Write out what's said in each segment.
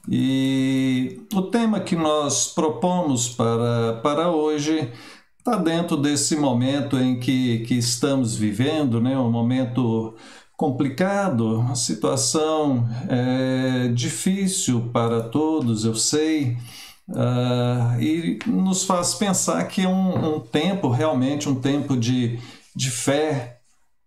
E o tema que nós propomos para hoje está dentro desse momento em que estamos vivendo, né? Um momento complicado, uma situação difícil para todos, eu sei, e nos faz pensar que é um tempo, realmente um tempo de fé,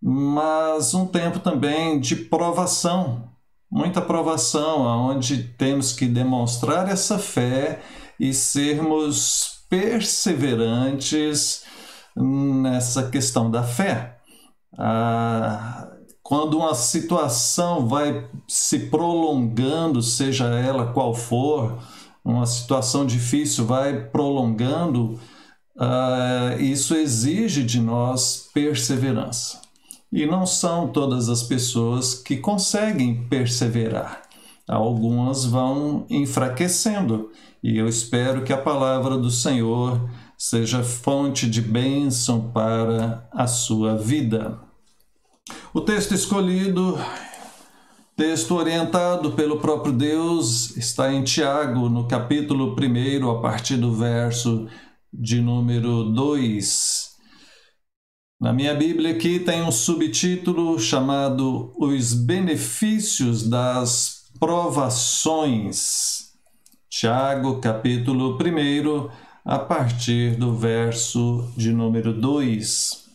mas um tempo também de provação, muita provação, onde temos que demonstrar essa fé e sermos perseverantes nessa questão da fé. Quando uma situação vai se prolongando, seja ela qual for, uma situação difícil vai prolongando, isso exige de nós perseverança. E não são todas as pessoas que conseguem perseverar. Algumas vão enfraquecendo. E eu espero que a palavra do Senhor seja fonte de bênção para a sua vida. O texto escolhido, texto orientado pelo próprio Deus, está em Tiago, no capítulo 1, a partir do verso de número 2. Na minha Bíblia aqui tem um subtítulo chamado Os Benefícios das Provações. Tiago, capítulo 1, a partir do verso de número 2.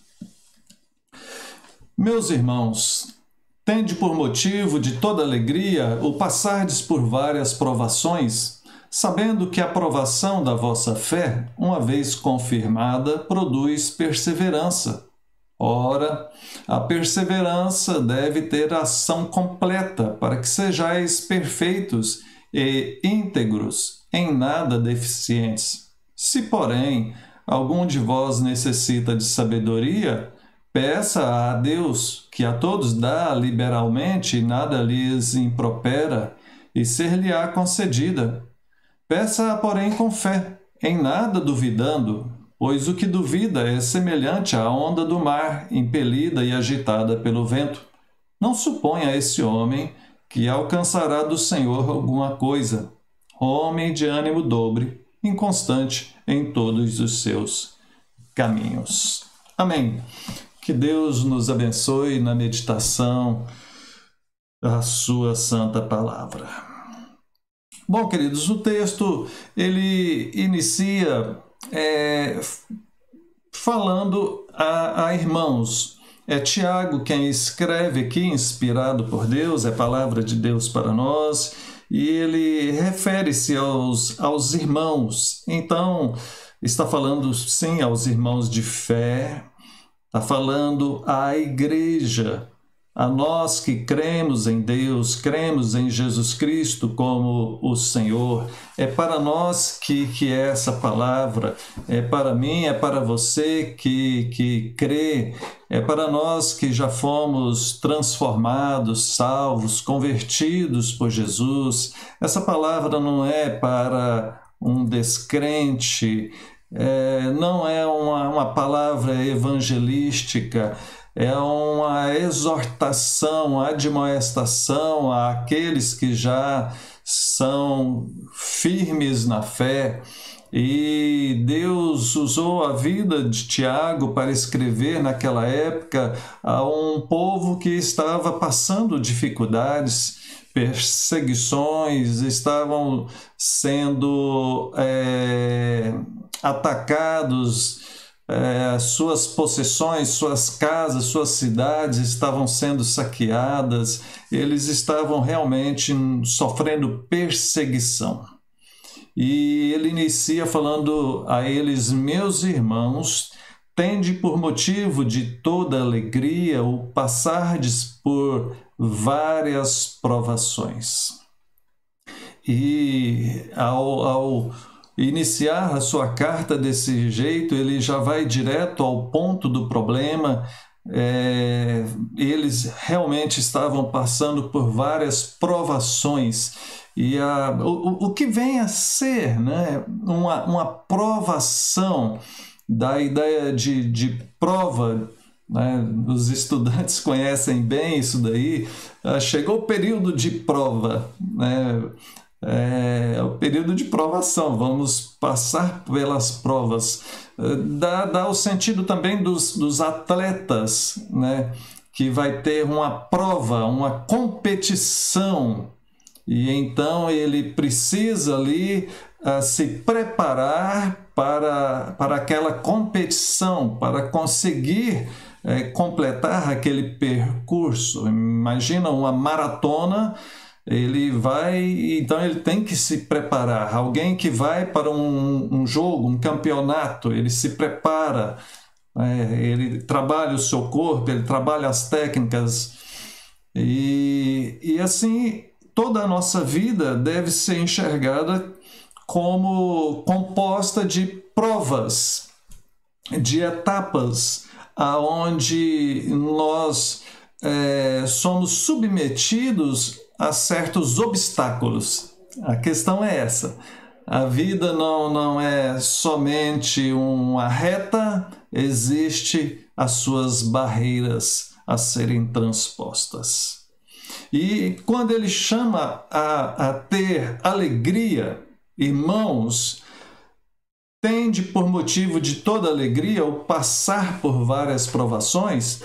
Meus irmãos, tende por motivo de toda alegria o passardes por várias provações, sabendo que a provação da vossa fé, uma vez confirmada, produz perseverança. Ora, a perseverança deve ter ação completa, para que sejais perfeitos e íntegros, em nada deficientes. Se, porém, algum de vós necessita de sabedoria, peça a Deus, que a todos dá liberalmente e nada lhes impropera, e ser-lhe-á concedida. Peça-a, porém, com fé, em nada duvidando, pois o que duvida é semelhante à onda do mar, impelida e agitada pelo vento. Não suponha esse homem que alcançará do Senhor alguma coisa. Homem de ânimo dobre, inconstante em todos os seus caminhos. Amém. Que Deus nos abençoe na meditação da sua santa palavra. Bom, queridos, o texto ele inicia falando a irmãos. É Tiago quem escreve aqui, inspirado por Deus, é palavra de Deus para nós, e ele refere-se aos irmãos. Então, está falando sim aos irmãos de fé, está falando à igreja, a nós que cremos em Deus, cremos em Jesus Cristo como o Senhor. É para nós que é essa palavra, é para mim, é para você que crê, é para nós que já fomos transformados, salvos, convertidos por Jesus. Essa palavra não é para um descrente, não é uma palavra evangelística, é uma exortação, admoestação àqueles que já são firmes na fé. E Deus usou a vida de Tiago para escrever naquela época a um povo que estava passando dificuldades, perseguições, estavam sendo atacados, suas possessões, suas casas, suas cidades estavam sendo saqueadas, eles estavam realmente sofrendo perseguição. E ele inicia falando a eles: meus irmãos, tende por motivo de toda alegria o passardes por várias provações. E ao iniciar a sua carta desse jeito, ele já vai direto ao ponto do problema. Eles realmente estavam passando por várias provações. E o que vem a ser, né, uma provação, da ideia de prova, né? Os estudantes conhecem bem isso daí. Chegou o período de prova, né? é o período de provação, vamos passar pelas provas. Dá o sentido também dos atletas, né? Que vai ter uma prova, uma competição, e então ele precisa ali se preparar para aquela competição, para conseguir completar aquele percurso. Imagina uma maratona, então ele tem que se preparar. Alguém que vai para um jogo, um campeonato, ele se prepara, ele trabalha o seu corpo, ele trabalha as técnicas, e assim toda a nossa vida deve ser enxergada como composta de provas, de etapas, aonde nós somos submetidos a certos obstáculos. A questão é essa. A vida não é somente uma reta, existe as suas barreiras a serem transpostas. E quando ele chama a ter alegria, irmãos, tende por motivo de toda alegria o passar por várias provações.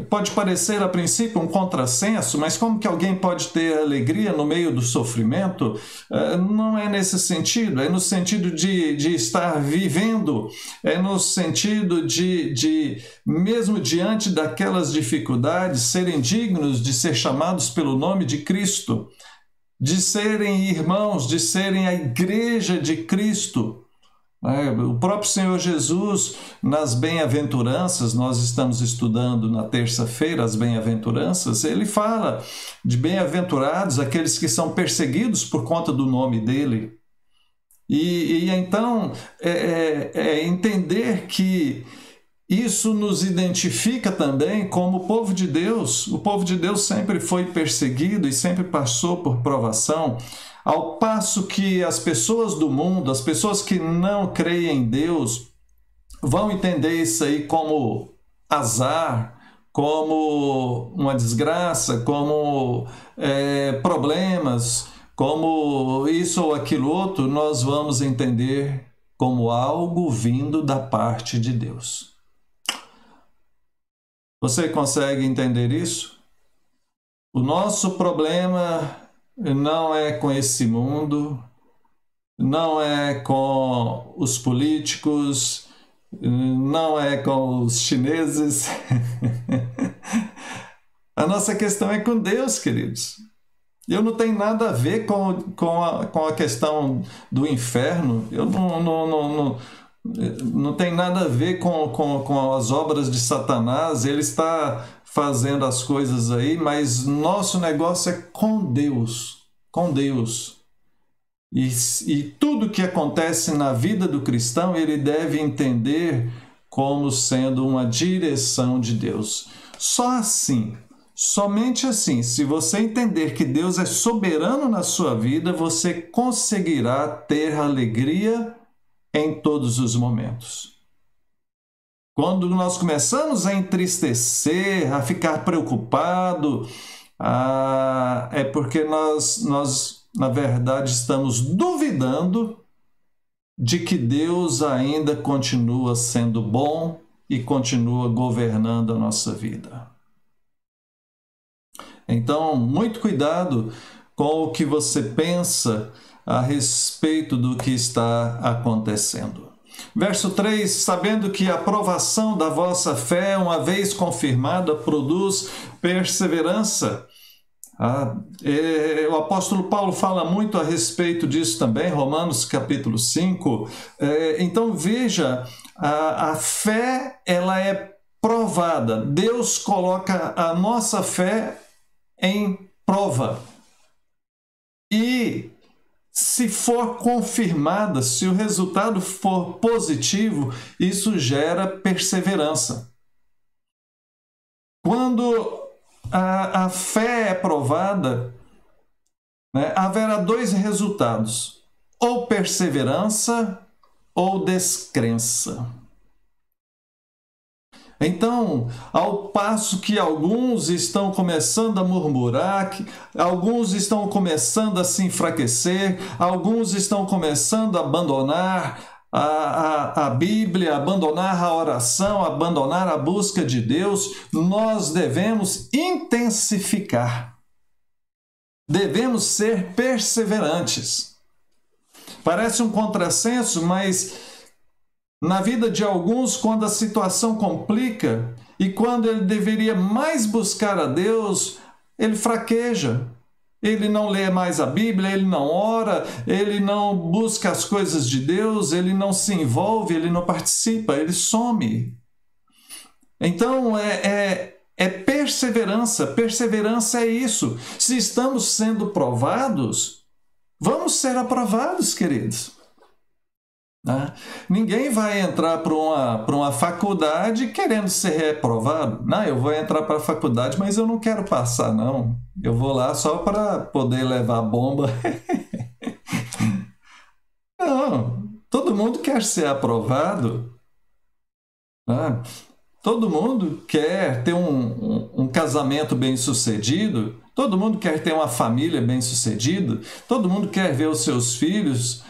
Pode parecer a princípio um contrassenso, mas como que alguém pode ter alegria no meio do sofrimento? Não é nesse sentido, é no sentido de estar vivendo, é no sentido de mesmo diante daquelas dificuldades, serem dignos de ser chamados pelo nome de Cristo, de serem irmãos, de serem a igreja de Cristo. O próprio Senhor Jesus, nas bem-aventuranças, nós estamos estudando na terça-feira as bem-aventuranças, ele fala de bem-aventurados aqueles que são perseguidos por conta do nome dele. E então, entender que isso nos identifica também como povo de Deus. O povo de Deus sempre foi perseguido e sempre passou por provação, ao passo que as pessoas do mundo, as pessoas que não creem em Deus, vão entender isso aí como azar, como uma desgraça, como problemas, como isso ou aquilo outro. Nós vamos entender como algo vindo da parte de Deus. Você consegue entender isso? O nosso problema não é com esse mundo, não é com os políticos, não é com os chineses. A nossa questão é com Deus, queridos. Eu não tenho nada a ver com a questão do inferno. Eu não tem nada a ver com as obras de Satanás. Ele está fazendo as coisas aí, mas nosso negócio é com Deus, com Deus. E tudo que acontece na vida do cristão, ele deve entender como sendo uma direção de Deus. Só assim, somente assim, se você entender que Deus é soberano na sua vida, você conseguirá ter alegria em todos os momentos. Quando nós começamos a entristecer, a ficar preocupado, é porque nós, na verdade, estamos duvidando de que Deus ainda continua sendo bom e continua governando a nossa vida. Então, muito cuidado com o que você pensa a respeito do que está acontecendo. Verso 3, sabendo que a aprovação da vossa fé, uma vez confirmada, produz perseverança. O apóstolo Paulo fala muito a respeito disso também, Romanos capítulo 5. Então veja, a fé ela é provada. Deus coloca a nossa fé em prova. E se for confirmada, se o resultado for positivo, isso gera perseverança. Quando a fé é provada, né, haverá dois resultados: ou perseverança ou descrença. Então, ao passo que alguns estão começando a murmurar, alguns estão começando a se enfraquecer, alguns estão começando a abandonar a Bíblia, abandonar a oração, abandonar a busca de Deus, nós devemos intensificar. Devemos ser perseverantes. Parece um contrassenso, mas na vida de alguns, quando a situação complica e quando ele deveria mais buscar a Deus, ele fraqueja. Ele não lê mais a Bíblia, ele não ora, ele não busca as coisas de Deus, ele não se envolve, ele não participa, ele some. Então, é perseverança. Perseverança é isso. Se estamos sendo provados, vamos ser aprovados, queridos. Ninguém vai entrar para uma faculdade querendo ser reprovado. Não, eu vou entrar para a faculdade, mas eu não quero passar, não. Eu vou lá só para poder levar bomba. Não, todo mundo quer ser aprovado. Todo mundo quer ter um casamento bem-sucedido. Todo mundo quer ter uma família bem-sucedida. Todo mundo quer ver os seus filhos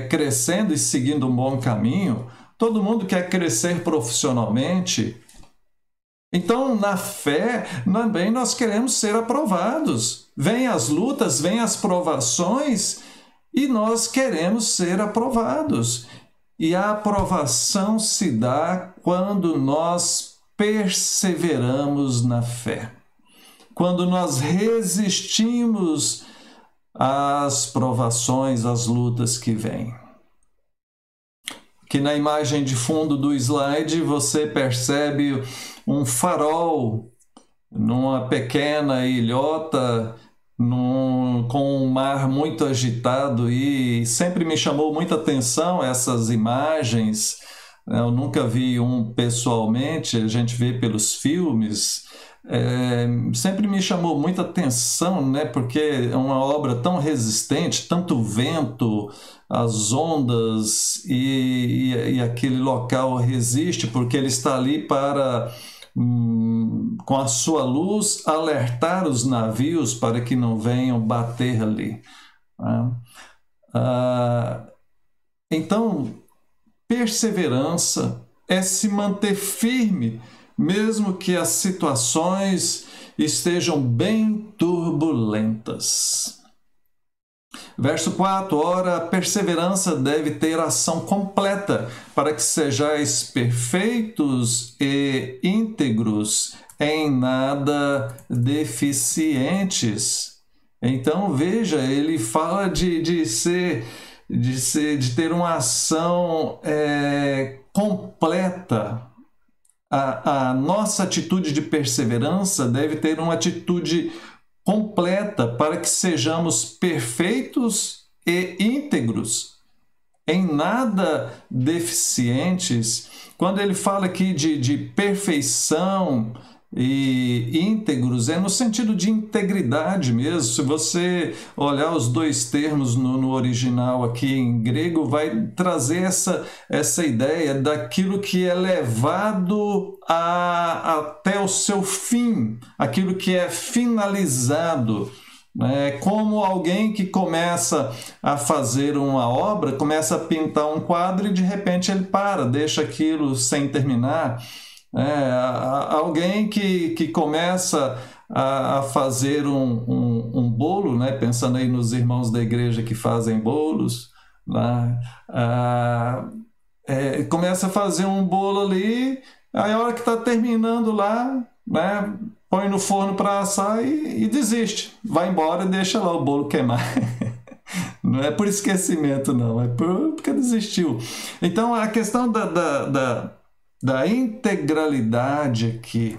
crescendo e seguindo um bom caminho. Todo mundo quer crescer profissionalmente. Então, na fé, também nós queremos ser aprovados. Vêm as lutas, vêm as provações e nós queremos ser aprovados. E a aprovação se dá quando nós perseveramos na fé. Quando nós resistimos às provações, às lutas que vêm. Aqui na imagem de fundo do slide você percebe um farol numa pequena ilhota com um mar muito agitado, e sempre me chamou muita atenção essas imagens. Eu nunca vi um pessoalmente, a gente vê pelos filmes. Sempre me chamou muita atenção, né? Porque é uma obra tão resistente, tanto vento, as ondas e aquele local resiste, porque ele está ali para, com a sua luz, alertar os navios para que não venham bater ali. Então, perseverança é se manter firme, mesmo que as situações estejam bem turbulentas. Verso 4, ora, a perseverança deve ter ação completa, para que sejais perfeitos e íntegros, em nada deficientes. Então, veja, ele fala de ter uma ação completa. A nossa atitude de perseverança deve ter uma atitude completa para que sejamos perfeitos e íntegros, em nada deficientes. Quando ele fala aqui de perfeição e íntegros, é no sentido de integridade mesmo. Se você olhar os dois termos no original aqui em grego, vai trazer essa ideia daquilo que é levado até o seu fim, aquilo que é finalizado. Como alguém que começa a fazer uma obra, começa a pintar um quadro e de repente ele deixa aquilo sem terminar. Alguém que começa a fazer um bolo, pensando aí nos irmãos da igreja que fazem bolos, começa a fazer um bolo ali, aí a hora que está terminando lá, põe no forno para assar e desiste, vai embora e deixa lá o bolo queimar. Não é por esquecimento, não, é porque desistiu. Então, a questão da integralidade aqui,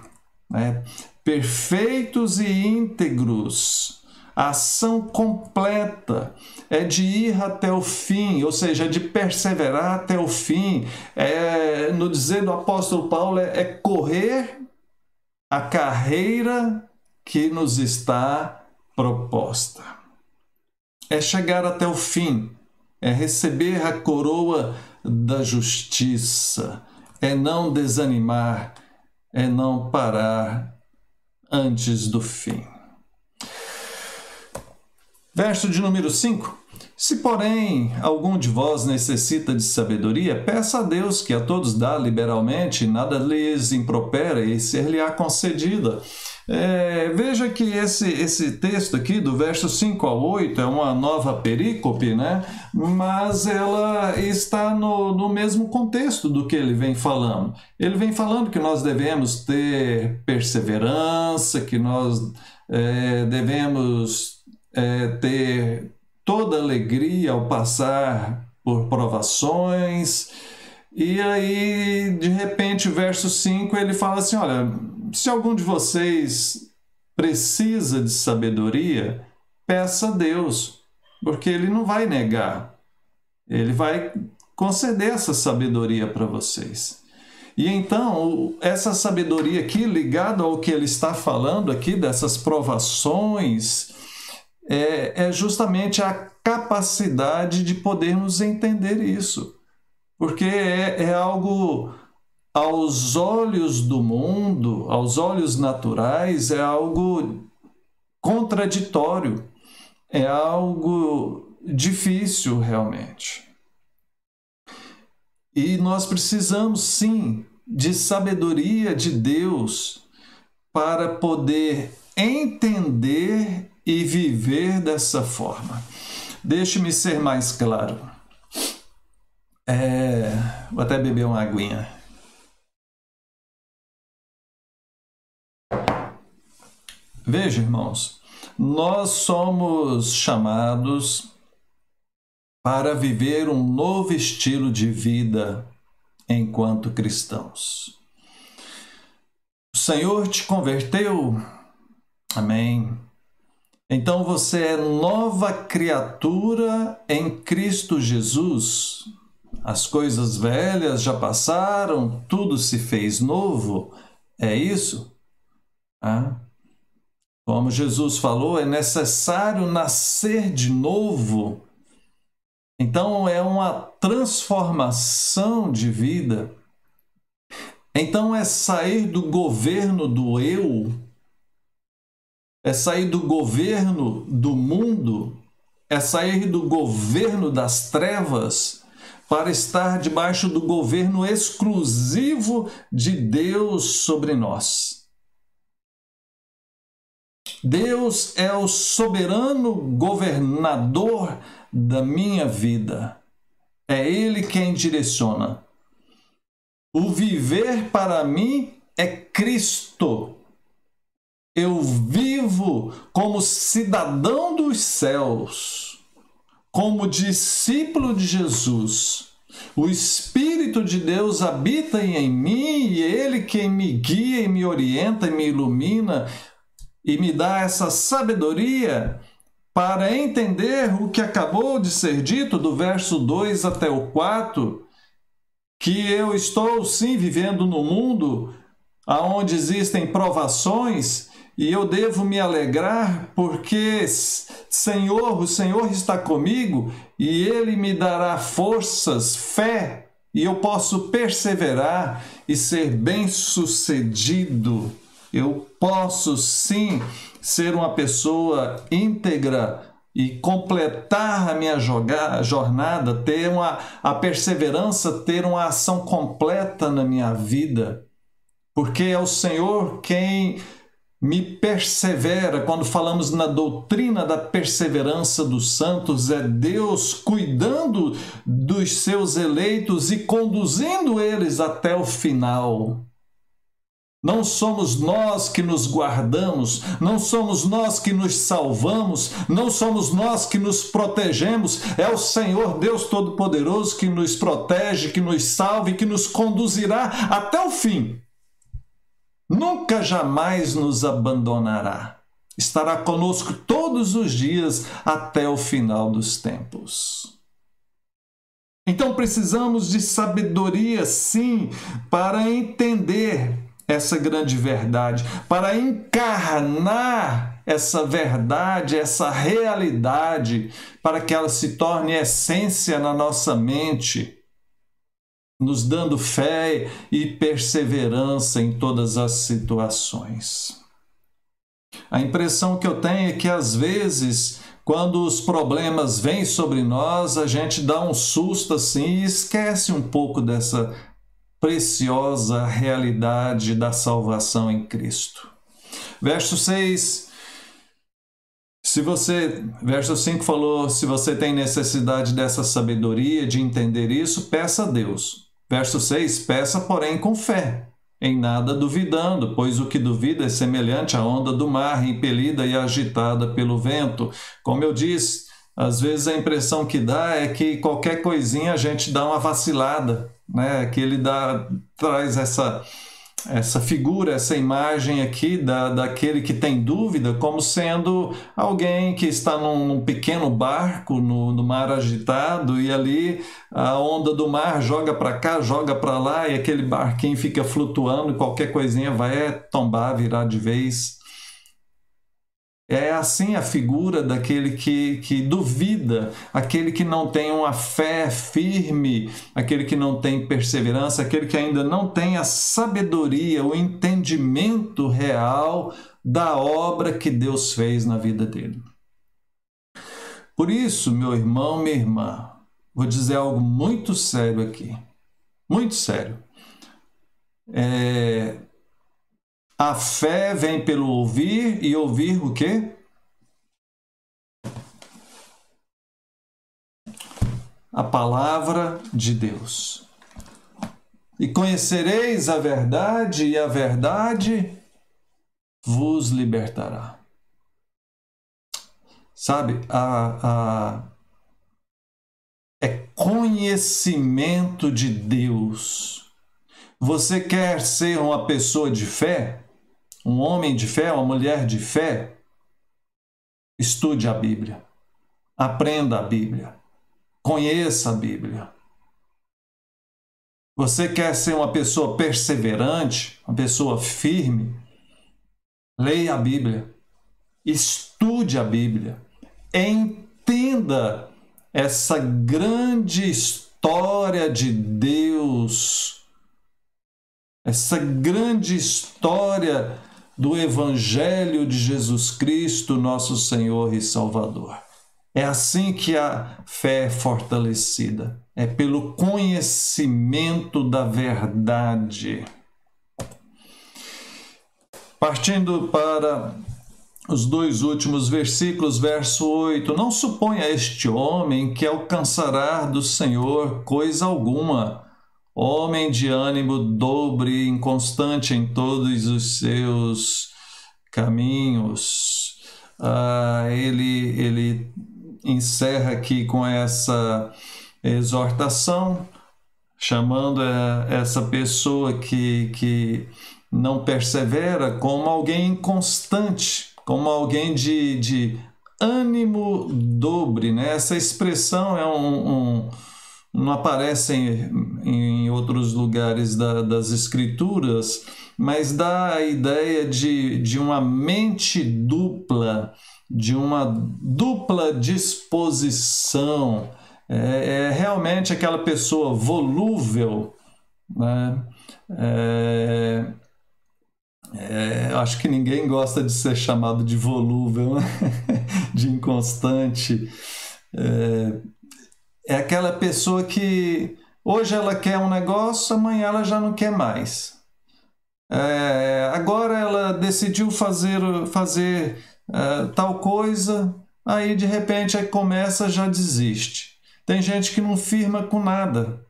perfeitos e íntegros, a ação completa é de ir até o fim, ou seja, de perseverar até o fim. No dizer do apóstolo Paulo, é correr a carreira que nos está proposta. É chegar até o fim, é receber a coroa da justiça, é não desanimar, é não parar antes do fim. Verso de número 5. Se, porém, algum de vós necessita de sabedoria, peça a Deus, que a todos dá liberalmente, nada lhes impropera e ser-lhe-á concedida. Veja que esse texto aqui, do verso 5 ao 8, é uma nova perícope, né? Mas ela está no mesmo contexto do que ele vem falando. Ele vem falando que nós devemos ter perseverança, que nós devemos ter toda alegria ao passar por provações. E aí, de repente, verso 5, ele fala assim, olha, se algum de vocês precisa de sabedoria, peça a Deus, porque Ele não vai negar. Ele vai conceder essa sabedoria para vocês. E então, essa sabedoria aqui, ligada ao que ele está falando aqui, dessas provações, é justamente a capacidade de podermos entender isso. Porque é algo, aos olhos do mundo, aos olhos naturais, é algo contraditório, é algo difícil realmente. E nós precisamos, sim, de sabedoria de Deus para poder entender e viver dessa forma. Deixe-me ser mais claro. Vou até beber uma aguinha. Veja, irmãos, nós somos chamados para viver um novo estilo de vida enquanto cristãos. O Senhor te converteu? Amém. Então você é nova criatura em Cristo Jesus. As coisas velhas já passaram, tudo se fez novo. É isso? Como Jesus falou, é necessário nascer de novo. Então é uma transformação de vida. Então é sair do governo do eu, é sair do governo do mundo, é sair do governo das trevas para estar debaixo do governo exclusivo de Deus sobre nós. Deus é o soberano governador da minha vida. É Ele quem direciona. O viver para mim é Cristo. Eu vivo como cidadão dos céus, como discípulo de Jesus. O Espírito de Deus habita em mim e Ele quem me guia e me orienta e me ilumina e me dá essa sabedoria para entender o que acabou de ser dito do verso 2 até o 4, que eu estou sim vivendo no mundo onde existem provações e eu devo me alegrar porque o Senhor está comigo e Ele me dará forças, fé, e eu posso perseverar e ser bem-sucedido. Eu posso sim ser uma pessoa íntegra e completar a minha jornada, ter a perseverança, ter uma ação completa na minha vida, porque é o Senhor quem me persevera. Quando falamos na doutrina da perseverança dos santos, é Deus cuidando dos seus eleitos e conduzindo eles até o final. Não somos nós que nos guardamos, não somos nós que nos salvamos, não somos nós que nos protegemos, é o Senhor Deus Todo-Poderoso que nos protege, que nos salva e que nos conduzirá até o fim. Nunca jamais nos abandonará. Estará conosco todos os dias até o final dos tempos. Então precisamos de sabedoria, sim, para entender essa grande verdade, para encarnar essa verdade, essa realidade, para que ela se torne essência na nossa mente. nos dando fé e perseverança em todas as situações. A impressão que eu tenho é que, às vezes, quando os problemas vêm sobre nós, a gente dá um susto assim e esquece um pouco dessa preciosa realidade da salvação em Cristo. Verso 6, verso 5 falou, se você tem necessidade dessa sabedoria, de entender isso, peça a Deus. Verso 6, peça, porém, com fé, em nada duvidando, pois o que duvida é semelhante à onda do mar, impelida e agitada pelo vento. Como eu disse, às vezes a impressão que dá é que qualquer coisinha a gente dá uma vacilada, né? Que ele traz essa figura, essa imagem aqui daquele que tem dúvida como sendo alguém que está num pequeno barco no mar agitado e ali a onda do mar joga para cá, joga para lá e aquele barquinho fica flutuando e qualquer coisinha vai tombar, virar de vez. É assim a figura daquele que duvida, aquele que não tem uma fé firme, aquele que não tem perseverança, aquele que ainda não tem a sabedoria, o entendimento real da obra que Deus fez na vida dele. Por isso, meu irmão, minha irmã, vou dizer algo muito sério aqui, muito sério. A fé vem pelo ouvir e ouvir o quê? A palavra de Deus. E conhecereis a verdade e a verdade vos libertará. Sabe, é conhecimento de Deus. Você quer ser uma pessoa de fé? Um homem de fé, uma mulher de fé? Estude a Bíblia. Aprenda a Bíblia. Conheça a Bíblia. Você quer ser uma pessoa perseverante, uma pessoa firme? Leia a Bíblia. Estude a Bíblia. Entenda essa grande história de Deus, essa grande história do Evangelho de Jesus Cristo, nosso Senhor e Salvador. É assim que a fé é fortalecida, é pelo conhecimento da verdade. Partindo para os dois últimos versículos, verso 8, não suponha este homem que alcançará do Senhor coisa alguma, homem de ânimo dobre, inconstante em todos os seus caminhos. Ele encerra aqui com essa exortação, chamando essa pessoa que não persevera como alguém inconstante, como alguém de ânimo dobre, né? Essa expressão não aparece em outros lugares das Escrituras, mas dá a ideia de uma mente dupla, de uma dupla disposição. É realmente aquela pessoa volúvel, né? Acho que ninguém gosta de ser chamado de volúvel, né? De inconstante. É aquela pessoa que hoje ela quer um negócio, amanhã ela já não quer mais. Agora ela decidiu fazer tal coisa, aí de repente aí começa, já desiste. Tem gente que não firma com nada.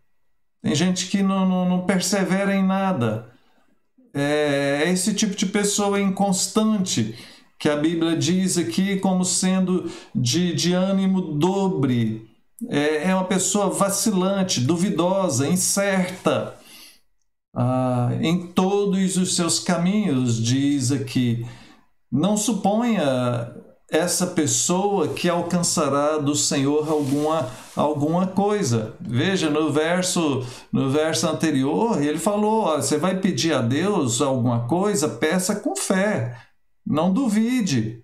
Tem gente que não persevera em nada. É esse tipo de pessoa inconstante que a Bíblia diz aqui como sendo de ânimo dobre. É uma pessoa vacilante, duvidosa, incerta em todos os seus caminhos, diz aqui. Não suponha essa pessoa que alcançará do Senhor alguma coisa. Veja, no verso anterior, ele falou, você vai pedir a Deus alguma coisa, peça com fé, não duvide.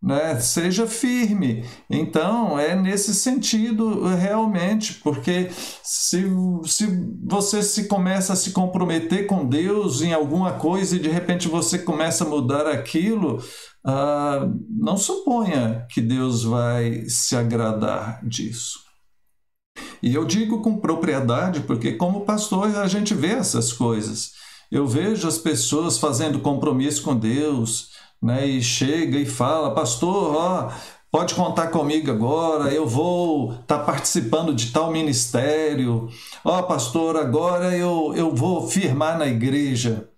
né? Seja firme. Então, é nesse sentido realmente, porque se você se começa a se comprometer com Deus em alguma coisa e de repente você começa a mudar aquilo, não suponha que Deus vai se agradar disso. E eu digo com propriedade, porque como pastor a gente vê essas coisas. Eu vejo as pessoas fazendo compromisso com Deus, né, e chega e fala, pastor, ó, pode contar comigo agora, eu vou estar participando de tal ministério. Ó, pastor, agora eu vou firmar na igreja.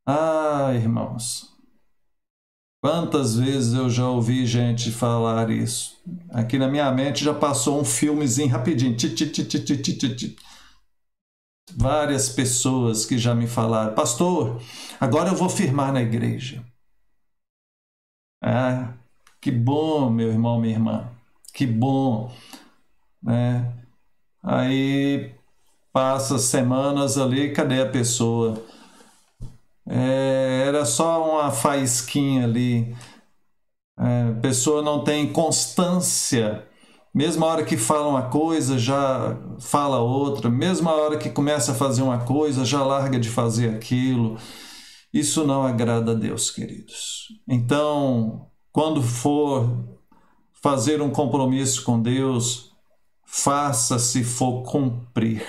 Ah, irmãos, quantas vezes eu já ouvi gente falar isso? Aqui na minha mente já passou um filmezinho rapidinho. Várias pessoas que já me falaram, pastor, agora eu vou firmar na igreja. Ah, que bom, meu irmão, minha irmã, que bom, né? Aí passa semanas ali, cadê a pessoa? Era só uma faísquinha ali. A pessoa não tem constância. Mesma hora que fala uma coisa, já fala outra. Mesma hora que começa a fazer uma coisa, já larga de fazer aquilo. Isso não agrada a Deus, queridos. Então, quando for fazer um compromisso com Deus, faça se for cumprir.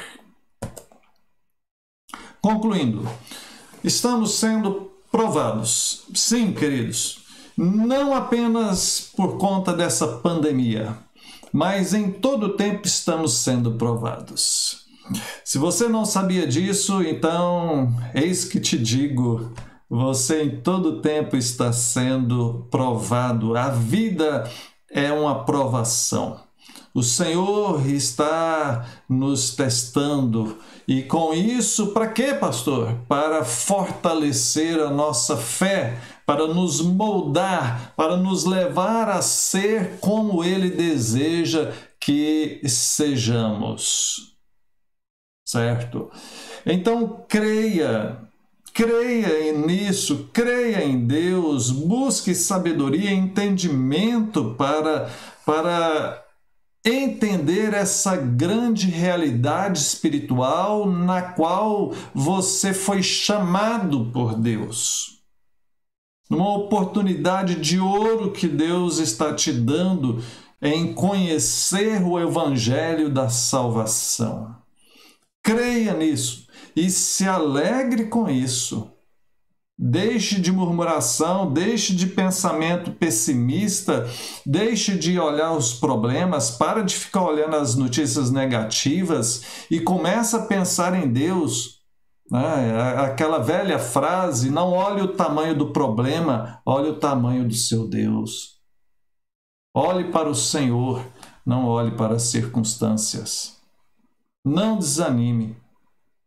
Concluindo, estamos sendo provados. Sim, queridos, não apenas por conta dessa pandemia, mas em todo o tempo estamos sendo provados. Se você não sabia disso, então, eis que te digo, você em todo tempo está sendo provado. A vida é uma provação. O Senhor está nos testando. E com isso, para quê, pastor? Para fortalecer a nossa fé, para nos moldar, para nos levar a ser como Ele deseja que sejamos. Certo? Então, creia nisso, creia em Deus, busque sabedoria e entendimento para entender essa grande realidade espiritual na qual você foi chamado por Deus. Uma oportunidade de ouro que Deus está te dando em conhecer o Evangelho da salvação. Creia nisso e se alegre com isso. Deixe de murmuração, deixe de pensamento pessimista, deixe de olhar os problemas, para de ficar olhando as notícias negativas e comece a pensar em Deus. Aquela velha frase, não olhe o tamanho do problema, olhe o tamanho do seu Deus. Olhe para o Senhor, não olhe para as circunstâncias. Não desanime,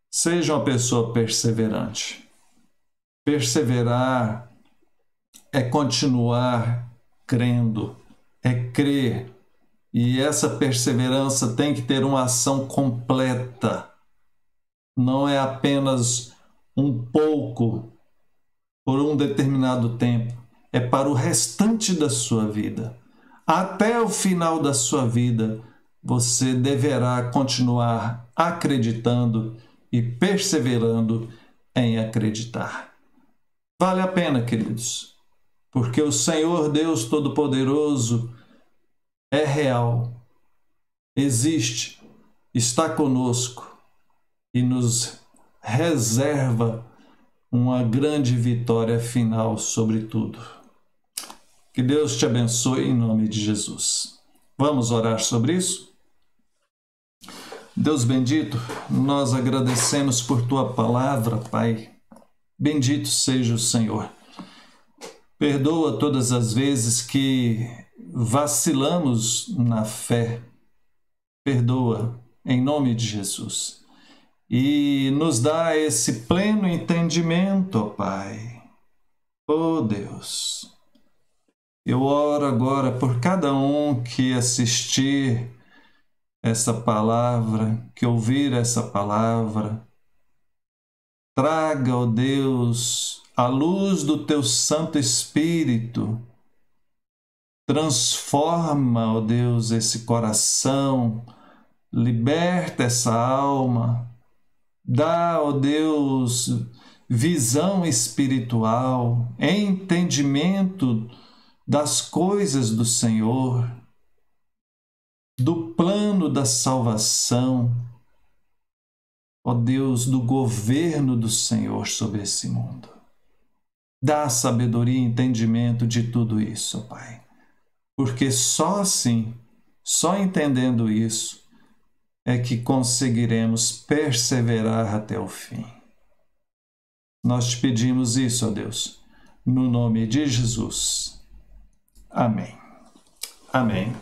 seja uma pessoa perseverante. Perseverar é continuar crendo, é crer. E essa perseverança tem que ter uma ação completa. Não é apenas um pouco por um determinado tempo. É para o restante da sua vida. Até o final da sua vida, você deverá continuar acreditando e perseverando em acreditar. Vale a pena, queridos, porque o Senhor Deus Todo-Poderoso é real, existe, está conosco e nos reserva uma grande vitória final sobre tudo. Que Deus te abençoe em nome de Jesus. Vamos orar sobre isso? Deus bendito, nós agradecemos por Tua palavra, Pai. Bendito seja o Senhor. Perdoa todas as vezes que vacilamos na fé. Perdoa, em nome de Jesus. E nos dá esse pleno entendimento, ó Pai. Oh Deus, eu oro agora por cada um que assistir essa palavra, que ouvir essa palavra. Traga, ó Deus, a luz do Teu Santo Espírito Transforma, ó Deus, esse coração, liberta essa alma, dá, ó Deus, visão espiritual, entendimento das coisas do Senhor, do plano da salvação, ó Deus, do governo do Senhor sobre esse mundo. Dá sabedoria e entendimento de tudo isso, ó Pai, porque só assim, só entendendo isso, é que conseguiremos perseverar até o fim. Nós te pedimos isso, ó Deus, no nome de Jesus. Amém. Amém.